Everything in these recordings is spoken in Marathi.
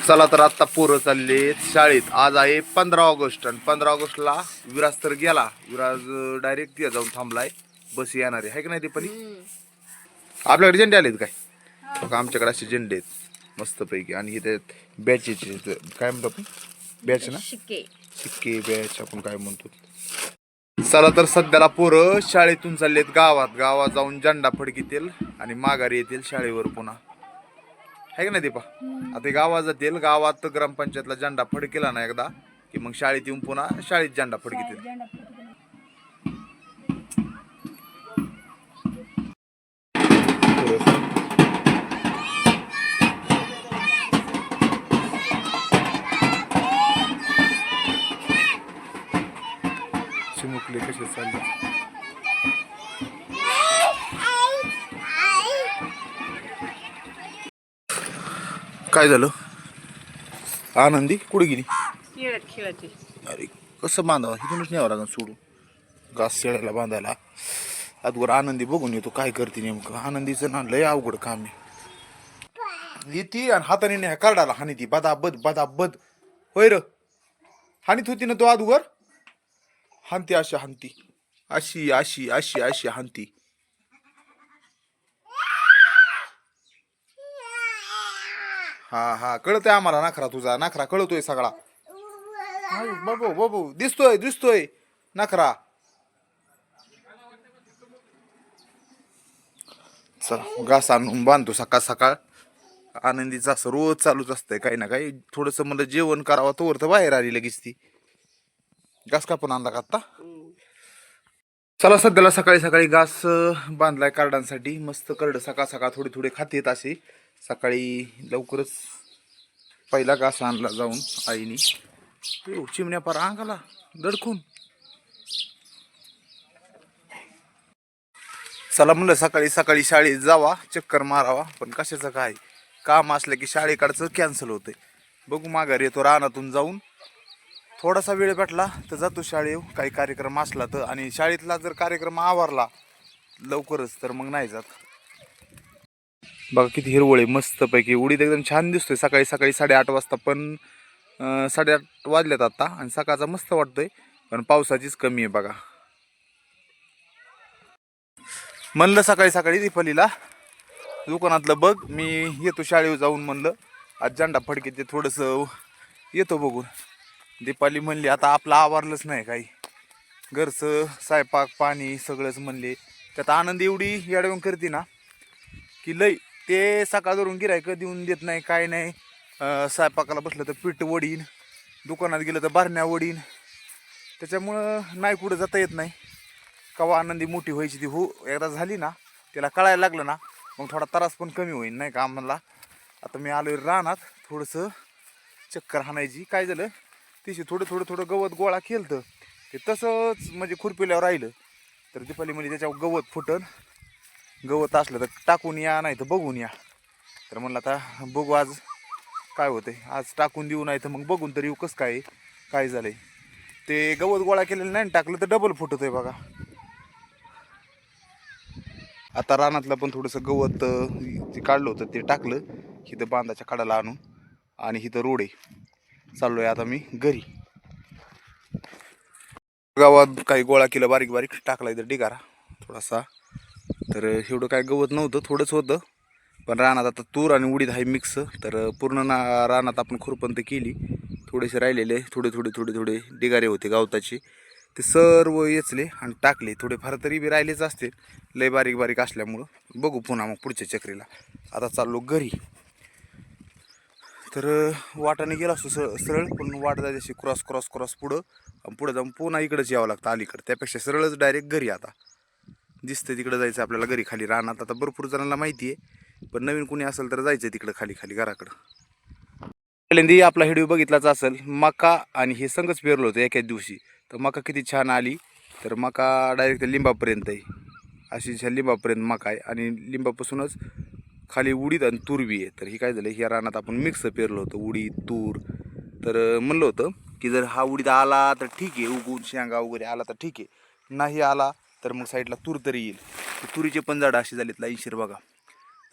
चला तर आता पोरं चालले शाळेत. आज आहे 15 ऑगस्ट आणि 15 ऑगस्टला विराज तर गेला. विराज डायरेक्ट तिथे जाऊन थांबलाय. बस येणार आहे की नाही दीपाली? आपल्याकडे झेंडे आलेत काय? बघा आमच्याकडे असे झेंडे आहेत मस्त पैकी. आणि इथे बॅचेचे काय म्हणतो आपण? बॅच ना, शिक्के बॅच आपण काय म्हणतो. चला तर सध्याला पोरं शाळेतून चाललेत गावात. गावात जाऊन झेंडा फडकीतील आणि माघारी येतील शाळेवर पुन्हा, आहे का नाही दीपा? आता गावात जातील. गावात ग्रामपंचायतला झेंडा फडकेला ना एकदा की मग शाळेत येऊन पुन्हा शाळेत झेंडा फडकीतील. चिमुकले कसे चालले. काय झालं? आनंदी कुठे गेली? अरे कसं बांधावं, इथूनच न्यावं लागेल सोडून घास शेळ्याला बांधायला. आजवर आनंदी बघून येतो काय करते नेमकं. आनंदीचं ना लय अवघड काम आहे. येते आणि हाताने न्या कार्डाला हानी ती बदाबद बदाबद. होय र, हानीत होती ना तो आजवर. हानती अशी हानती, अशी अशी अशी अशी हानती. हा हा कळतोय आम्हाला नखरा, तुझा नखरा कळतोय सगळा. बाबू बाबू दिसतोय दिसतोय नखरा. चल घास आणून बांधतो सकाळ सकाळ. आनंदीचं असं रोज चालूच असतंय काही ना काही. थोडस मला जेवण करावं तोवर तर बाहेर आली लगेच ती. घास कापून आणला का आता? चला सध्याला सकाळी सकाळी घास बांधलाय कार्डांसाठी. मस्त करड सकाळ सकाळ थोडे थोडे खातेत असे. सकाळी लवकरच पहिला घास आणला जाऊन आईनी. चिमण्या पार अंगाला दडकून. चला म्हणलं सकाळी सकाळी शाळेत जावा, चक्कर मारावा. पण कशाचं काय काम असलं की शाळेकडचं कॅन्सल होतंय. बघू माघारी येतो रानातून जाऊन. थोडासा वेळ भेटला तर जातो शाळेत, काही कार्यक्रम असला तर. आणि शाळेतला जर कार्यक्रम आवरला लवकरच तर मग नाही जात. बघा किती हिरवळ आहे मस्त पैकी. उडीद एकदम छान दिसतोय सकाळी सकाळी 8:30 वाजता. पण 8:30 वाजल्यात आता आणि सकाळचा मस्त वाटतोय. पण पावसाचीच कमी आहे बघा. म्हणलं सकाळी सकाळी दीपालीला दुकानातलं बघ, मी येतो शाळेवर जाऊन. म्हणलं आज झेंडा फडके ते थोडंसं येतो बघून. दीपाली म्हणली आता आपलं आवरलंच नाही काही, घरचं स्वयंपाक पाणी सगळंच म्हणले. त्यात आनंद एवढी येडवून करते ना की लई. ते सकाळ धरून गिऱ्हाईक देऊन देत नाही काय नाही. स्वयंपाकाला बसलं तर पीठ वडीन, दुकानात गेलं तर बारण्या वडीन. त्याच्यामुळं नाही कुठं जाता येत नाही. कवा आनंदी मोठी व्हायची ती हो एकदा झाली ना, तिला कळायला लागलं ना मग थोडा त्रास पण कमी होईल नाही का आम्हाला. आता मी आलोय रानात थोडंसं चक्कर हाणायची. काय झालं तिशी थोडं थोडं थोडं गवत गोळा केलं ते तसंच म्हणजे खुरपिल्यावर राहिलं. तर दीपाली म्हणजे त्याच्यावर गवत फुटन, गवत असलं तर टाकून या नाही तर बघून या. तर म्हणलं आता बघू आज काय होतंय. आज टाकून देऊ नाही तर मग बघून तरी येऊ कसं काय झालंय. ते गवत गोळा केलेलं नाही टाकलं तर डबल फुटत आहे बघा. आता रानातलं पण थोडंसं गवत जे काढलं होतं ते टाकलं इथं बांधाच्या कडाला आणून. आणि इथं रोड आहे. चाललोय आता मी घरी. गावात काही गोळा केलं बारीक बारीक टाकला इथं डिगारा थोडासा. तर एवढं काय गवत नव्हतं, थोडंच होतं. पण रानात आता तूर आणि उडीद आहे मिक्स. तर पूर्ण रानात आपण खुरपंत केली. थोडेसे राहिलेले थोडे थोडे थोडे थोडे डिगारे होते गवताचे, ते सर्व येचले आणि टाकले. थोडेफार तरी बी राहिलेच असते लय बारीक बारीक असल्यामुळं. बघू पुन्हा मग पुढच्या चक्रीला. आता चाललो घरी. तर वाटाने गेला असतो सरळ, पण वाट जायची अशी क्रॉस क्रॉस क्रॉस पुढं पुढं जाऊन पुन्हा इकडंच यावं लागतं अलीकडं. त्यापेक्षा सरळच डायरेक्ट घरी. आता दिसतं तिकडं जायचं आपल्याला घरी खाली रानात. आता भरपूर जणांना माहिती आहे, पण नवीन कोणी असेल तर जायचं तिकडं खाली खाली घराकडं. पहिल्यांदा आपला व्हिडिओ बघितलाच असेल. मका आणि हे संगच पेरलं होतं एकाच दिवशी. तर मका किती छान आली. तर मका डायरेक्ट लिंबापर्यंत आहे. अशी लिंबापर्यंत मका आहे आणि लिंबापासूनच खाली उडीद आणि तूर बी आहे. तर ही काय झालं, ह्या रानात आपण मिक्स पेरलं होतं उडीद तूर. तर म्हणलं होतं की जर हा उडीद आला तर ठीक आहे, उगवून शेंगा वगैरे आला तर ठीक आहे, नाही आला तर मग साईडला तूर तरी येईल. तुरीचे पण झाडं अशी झालीत लाईनशीर बघा.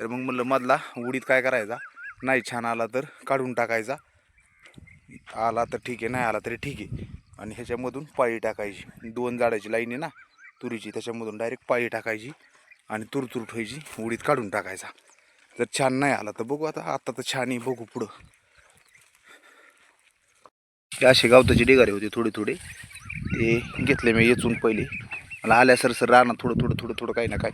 तर मग म्हणलं मधला उडीद काय करायचा, नाही छान आला तर काढून टाकायचा आला तर ठीक आहे, नाही आला तरी ठीक आहे. आणि ह्याच्यामधून पाळी टाकायची, 2 झाडाची लाईन आहे ना तुरीची, त्याच्यामधून डायरेक्ट पाळी टाकायची आणि तूर ठेवायची, उडीत काढून टाकायचा. जर छान नाही आला तर बघू, आता तर छान आहे, बघू पुढं. हे असे गावताचे डेगारे होते थोडे थोडे, ते घेतले मी येचून पहिले. मला आल्या सर रानात थोडं काही ना काय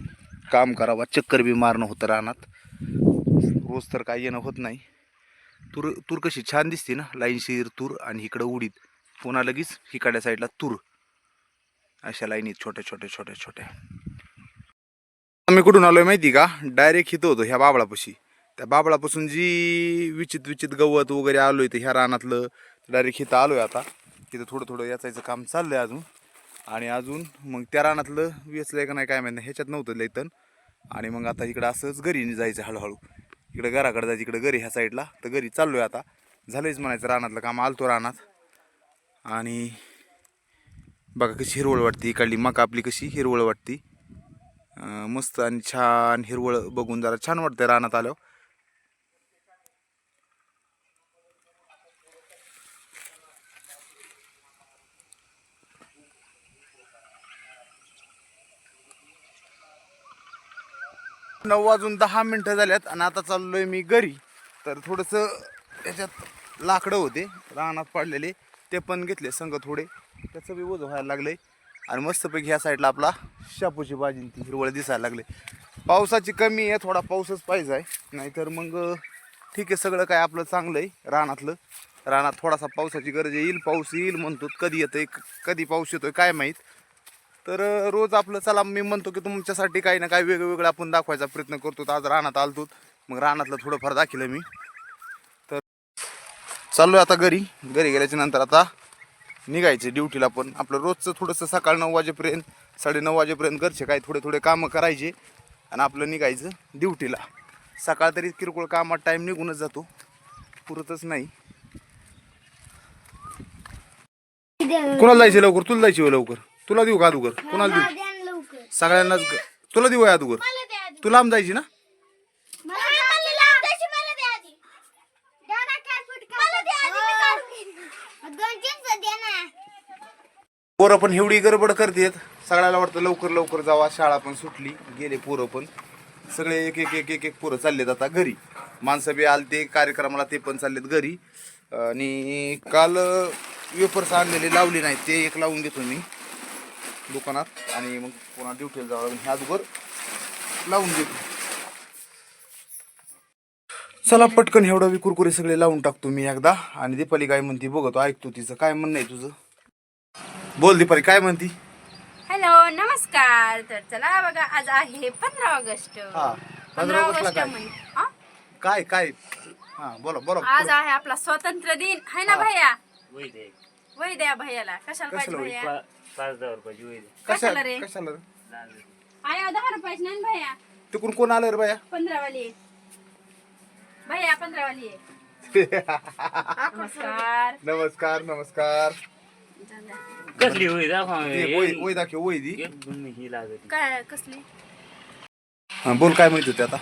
काम करावं, चक्कर बी मारणं होतं रानात. रोज तर काय येणं होत नाही. तूर कशी छान दिसते ना, लाईनशीर तूर, आणि इकडं उडीद, पुन्हा लगेच इकडल्या साईडला तूर, अशा लाईनीत छोट्या. आम्ही कुठून आलोय माहिती का? डायरेक्ट इथं होतो ह्या बाबळापाशी. त्या बाबळापासून जी विचित गवत वगैरे आलोय ते ह्या रानातलं, डायरेक्ट इथं आलोय. आता तिथं थोडं याचायचं काम चाललंय अजून. आणि अजून मग त्या रानातलं वेचलंय का नाही काय माहिती, ह्याच्यात नव्हतं लयतन. आणि मग आता इकडं असंच घरी जायचं हळूहळू, इकडे घराकडे जायचं, इकडे घरी ह्या साईडला, तर घरी चाललोय आता. झालंयच म्हणायचं रानातलं काम. आलतो रानात आणि बघा कशी हिरवळ वाटते, इकडली मका आपली कशी हिरवळ वाटते, मस्त आणि छान हिरवळ बघून जरा छान वाटतंय रानात आल्यावर. 9:10 झाल्यात आणि आता चाललोय मी घरी. तर थोडंसं त्याच्यात लाकडं होते रानात पडलेले, ते पण घेतले संग थोडे, त्याचं बी ओझं व्हायला लागलंय. आणि मस्तपैकी ह्या साईडला आपला शापूची भाजी ती हिरवळ दिसायला लागले. पावसाची कमी आहे, थोडा पाऊसच पाहिजे आहे, नाहीतर मग ठीक आहे, सगळं काय आपलं चांगलं आहे रानातलं. रानात थोडासा पावसाची गरज आहे, पाऊस येईल म्हणतो, कधी येतोय कधी पाऊस येतोय काय माहीत. तर रोज आपलं चला, मी म्हणतो की तुमच्यासाठी काही ना काही वेगळं आपण दाखवायचा प्रयत्न करतो. आज रानात आलतो, मग रानातलं थोडंफार दाखवलं मी. तर चाललोय आता घरी गेल्याच्या नंतर आता निघायचे ड्युटीला. पण आपलं रोजचं थोडंसं सकाळ 9 वाजेपर्यंत 9:30 वाजेपर्यंत घरचे काही थोडे कामं करायचे आणि आपलं निघायचं ड्युटीला. सकाळ तरी किरकोळ कामात टाईम निघूनच जातो, पुरतच नाही. कोणाला जायचे लवकर? तुला जायची लवकर? तुला देऊ का अदुगर? कोणाला देऊ? सगळ्यांनाच. तुला देऊ आहे अदुगर? तू लांब जायची ना? पोरं पण एवढी गडबड करतेत, सगळ्याला वाटतं लवकर जावा, शाळा पण सुटली, गेले पोरं पण सगळे एक पोरं चाललेत आता घरी. माणसं बी आलते कार्यक्रमाला, ते पण चाललेत घरी. आणि काल वेफर्स आणलेले लावले नाहीत, ते एक लावून घेतो मी दुकानात, आणि मग पुन्हा ड्युटीला जावं लागेल, ह्या दुगर लावून देतो. चला पटकन एवढं बी कुरकुरे सगळे लावून टाकतो मी एकदा. आणि दीपाली काय म्हणती बघतो, ऐकतो तिचं काय म्हणणं आहे तुझं. बोल दीपाली, काय म्हणती? हॅलो, नमस्कार. तर चला बघा, आज आहे 15 ऑगस्ट. 15 ऑगस्ट काय काय हा बोला. आज आहे आपला स्वातंत्र्य दिन, है ना भैया? वही द्या भैयाला. कशाला पाहिजे भैया? 5,000 रुपये कशाला रे? कशाला? आया 10 रुपयाची नाही भैया, तिकडून कोण आलं रे बाया? 15 वाली भैया, 15 वाली आहे. नमस्कार. नमस्कार. कसली होई दाखव ओय दाखव, ओय दी. ही लागत काय कसली? बोल, काय म्हणत होते आता?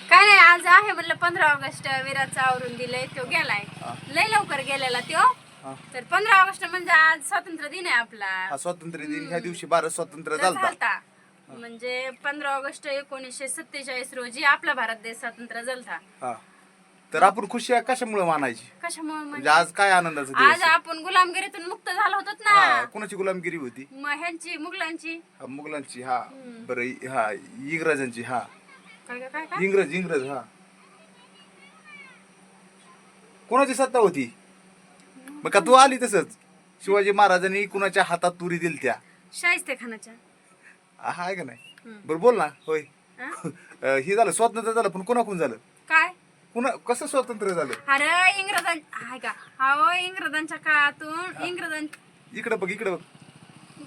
काय नाही, आज आहे म्हणलं 15 ऑगस्ट. विराचं आवरून दिलंय, तो गेलाय लय लवकर गेलेला तो. तर 15 ऑगस्ट म्हणजे आज स्वातंत्र्य दिन आहे आपला. हा स्वातंत्र्य दिन, ह्या दिवशी भारत स्वतंत्र झालता. म्हणजे 15 ऑगस्ट 1947 रोजी आपला भारत देश स्वतंत्र झालता. तर आपण खुशी कशामुळे मानायची? कशामुळे म्हणजे आज काय आनंदाचं आज दिवस? आपण गुलामगिरीतून मुक्त झालो होतो ना. कोणाची गुलामगिरी होती? ह्यांची, मुघलांची. मुघलांची. हा बरं. हा इंग्रजांची. हा काय इंग्रज. हा कोणाची सत्ता होती? मग का तू आली तसंच? शिवाजी महाराजांनी कुणाच्या हातात तुरी दिल त्या? शाहिस्तेखानाच्या. हा आहे का नाही? बरं बोल ना. होय. हे झालं स्वातंत्र्य झालं, पण कोणाकडून झालं? काय कसं स्वातंत्र्य झालं? अरे इंग्रजांच्या काळातून इकडे बघ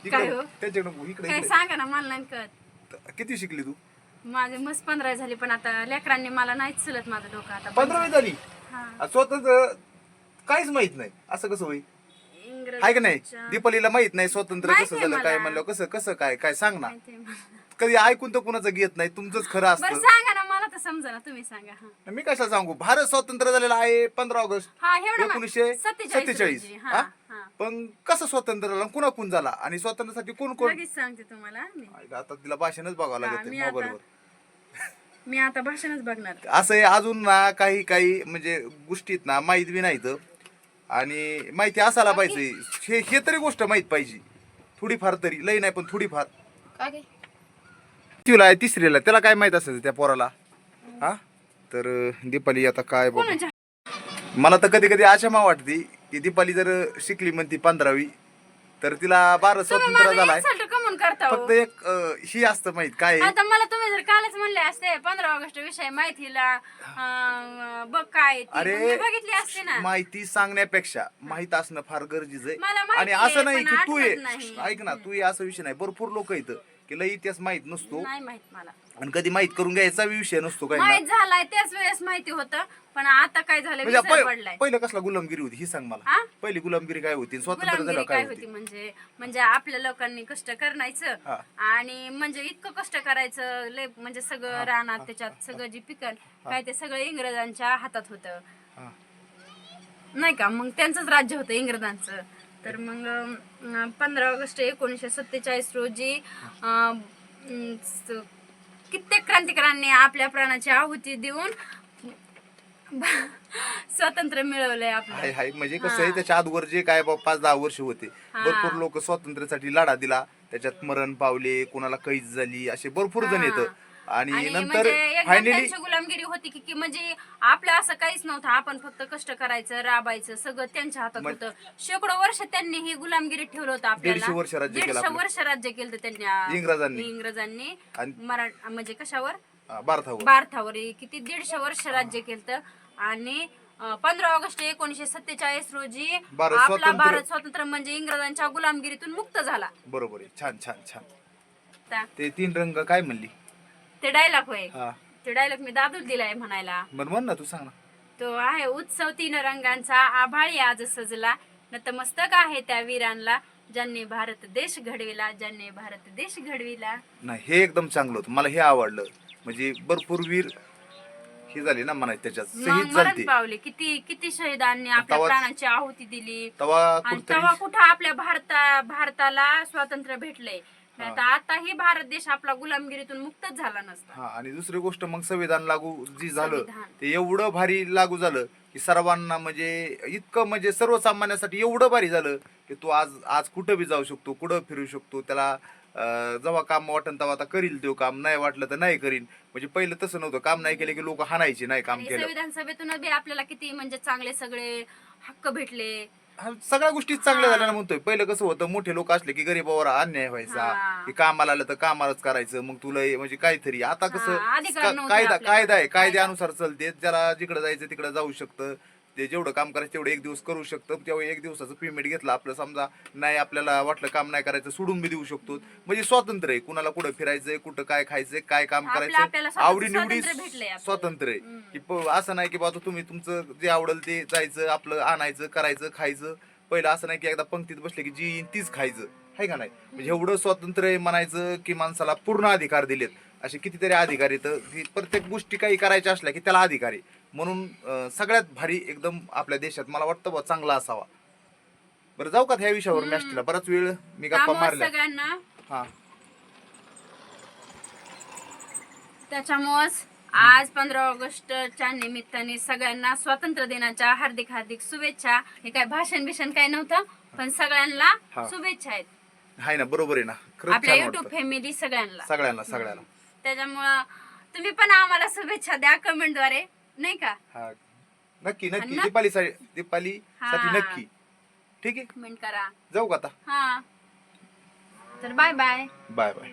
काय हो? त्याच्याकडे इकडे काय सांगा ना, मला नाही कळत. किती शिकली तू? माझे मस्त 15 झाली, पण आता लेकरांनी मला नाहीच चलत माझं डोकं आता. 15वी झाली? हा. स्वातंत्र्य काहीच माहित नाही, असं कसं होईल? आहे का नाही? दीपालीला माहित नाही स्वातंत्र्य कसं माहितीये झालं, काय मला. म्हणलं, कसं काय सांग ना. माहितीये मला. कधी ऐकून तर कुणाचं घेत नाही, तुमचंच खरं बरं असतं. सांगा ना, मला तर तर समजा ना, तुम्ही सांगा. हा मी कशाला सांगू, भारत स्वतंत्र झालेला आहे 15 ऑगस्ट हा एवढं 1947. रोजी. हा हा पण कसं स्वतंत्र झाला, कुणा कोण झाला आणि स्वातंत्र्यासाठी कोण कोण. लगेच सांगते तुम्हाला मी. आता तिला भाषणच बघावं हा, लागेल मी मोबाईलवर. मी आता भाषणच बघणार. असं आहे अजून ना, काही काही म्हणजे गोष्टीत ना माहित बी नाहीत आणि माहिती असायला पाहिजे. हे तरी गोष्ट माहित पाहिजे थोडीफार तरी, लई नाही पण थोडीफार. काय काय? तिला आहे तिसरीला, त्याला काय माहित असेल त्या पोराला. हा तर दीपाली आता काय बघ, कोणाच्या? मला तर कधी कधी आशा वाटते की दीपाली जर शिकली म्हणती 15वी तर तिला भारत स्वतंत्र झालाय. कमून करता फक्त एक ही असतं माहित काय आहे. आता मला तुम्ही जर कालच म्हणले असते 15 ऑगस्ट विषय माहितीला बघ काय ती, अरे मग मी बघितली असते ना. माहिती सांगण्यापेक्षा माहित असणं फार गरजेचं मला आहे. माहिती आणि असं आहे, नाही पण की तू ये आठवत नाही. ऐक ना, तू ये असं विषय नाही. भरपूर लोक इथं की लई इतिहास माहित नसतो नाही माहित मला. आणि कधी माहित करून घ्यायचा विषय नसतो काय ना. माहित झालाय त्याच वेळेस माहिती होतं, पण आता काय झालं म्हणजे विसर पडलाय. पहिलं कसला गुलामगिरी होती ही सांग मला. हा? पहिली गुलामगिरी काय होती, स्वातंत्र्य झालं गुलामगिरी काय काय होती. होती म्हणजे आपल्या लोकांनी कष्ट करायचं हा. आणि म्हणजे इतकं कष्ट करायचं लय, म्हणजे सगळं रानात त्याच्यात सगळं जे पिकन काय ते सगळं इंग्रजांच्या हातात होतं हा. नाही का. मग त्यांचंच राज्य होतं इंग्रजांचं. तर मग 15 ऑगस्ट 1947 रोजी कित्येक क्रांतिकारांनी आपल्या प्राणाची आहुती देऊन स्वातंत्र्य मिळवलंय हाय आपलं. हाय म्हणजे कसं आहे, त्याच्या अगोदर जे काय 5-10 वर्ष होते भरपूर लोक स्वातंत्र्यासाठी लढा दिला, त्याच्यात मरण पावले, कोणाला कैद झाली, असे भरपूर जण येतं. आणि नंतर म्हणजे एकदम फायनली त्यांची गुलामगिरी होती की म्हणजे आपलं असं काहीच नव्हतं. आपण फक्त कष्ट करायचं, राबायचं, सगळं त्यांच्या हातात होतं. शेकडो वर्ष त्यांनी ही गुलामगिरी ठेवलं होतं आपल्याला. 150 वर्ष राज्य केलं 150 वर्ष राज्य केलं होतं त्यांनी इंग्रजांनी. म्हणजे कशावर? भारतावर. भारतावर किती 150 वर्ष राज्य केलं. आणि 15 ऑगस्ट 1947 रोजी आपला भारत स्वतंत्र म्हणजे इंग्रजांच्या गुलामगिरीतून मुक्त झाला. बरोबर आहे. छान छान छान. ता- ते 3 रंग काय म्हणली. ते डायलॉग होय. हा ते डायलॉग मी दादूला दिलाय म्हणायला. बरं म्हण ना, तू सांग ना. तो आहे उत्सव 3 रंगांचा, आभाळी आज सजला, नतमस्तक आहे त्या वीरांना, ज्यांनी भारत देश घडविला, ज्यांनी भारत देश घडविला. नाही हे एकदम चांगलं होतं, मला हे आवडलं. म्हणजे भरपूर वीर हे झाले ना म्हणायचं, त्याच्यात शहीद मरण झाले. पावले, किती किती शहीदांनी आपल्या प्राणाची आहुती दिली. आणि तेव्हा कुठं आपल्या भारताला स्वातंत्र्य भेटलंय. आताही भारत देश आपला गुलामगिरीतून मुक्तच झाला नसता. हा आणि दुसरी गोष्ट मग संविधान लागू जी झालं ते एवढं भारी लागू झालं की सर्वांना म्हणजे इतकं म्हणजे सर्वसामान्यासाठी एवढं भारी झालं की तू आज कुठं बी जाऊ शकतो, कुठं फिरू शकतो. त्याला जेव्हा काम वाटन तेव्हा आता करील तो काम, नाही वाटलं तर नाही करीन. म्हणजे पहिलं तसं नव्हतं, काम नाही केलं की लोक हाणायचे, नाही काम केलं. संविधान सभेतून बी आपल्याला किती म्हणजे चांगले सगळे हक्क भेटले. सगळ्या गोष्टी चांगल्या झाल्या ना म्हणतोय. पहिलं कसं होतं, मोठे लोक असले की गरीबावर अन्याय व्हायचा, की कामाला आलं तर कामालाच करायचं, मग तुला म्हणजे काहीतरी. आता कसं कायदा आहे, कायद्यानुसार चालते. ज्याला जिकडे जायचं तिकडे जाऊ शकतं. ते जेवढं काम करायचं तेवढं 1 दिवस करू शकतं. तेव्हा 1 दिवसाचं पेमेंट घेतलं आपलं, समजा नाही आपल्याला वाटलं काम नाही करायचं सोडून बी देऊ शकतो. म्हणजे स्वातंत्र्य आहे. कुणाला कुठं फिरायचंय, कुठं काय खायचंय, काय काम करायचं, आवडी निवडी स्वातंत्र्य आहे. की असं नाही की बाबा तुम्ही तुमचं जे आवडेल ते जायचं, आपलं आणायचं, करायचं, खायचं. पहिलं असं नाही की एकदा पंक्तीत बसले की जी तीच खायचं, आहे का नाही. म्हणजे एवढं स्वातंत्र्य म्हणायचं की माणसाला पूर्ण अधिकार दिलेत. असे कितीतरी अधिकार येतं की प्रत्येक गोष्टी काही करायच्या असल्या की त्याला अधिकार आहे. म्हणून सगळ्यात भारी एकदम आपल्या देशात मला वाटतं बा चांगला असावा. बरं जाऊ का ह्या विषयावर मॅस्टला, बराच वेळ मी गप्पा मारल्या. सगळ्यांना हा त्याच्यामुळेच आज 15 ऑगस्टच्या निमित्ताने सगळ्यांना स्वातंत्र्य दिनाच्या हार्दिक हार्दिक शुभेच्छा. हे काय भाषण काय नव्हतं, पण सगळ्यांना शुभेच्छा आहेत. हाय ना, बरोबर आहे ना. खरंच आपल्या छान युट्यूब वाटतं फॅमिली सगळ्यांना. सगळ्यांना. त्याच्यामुळं तुम्ही पण आम्हाला शुभेच्छा द्या कमेंटद्वारे, नाही का. हा नक्की दीपाली साठी नक्की. ठीक आहे, कमेंट करा. जाऊ का आता. हा तर बाय बाय. Bye bye.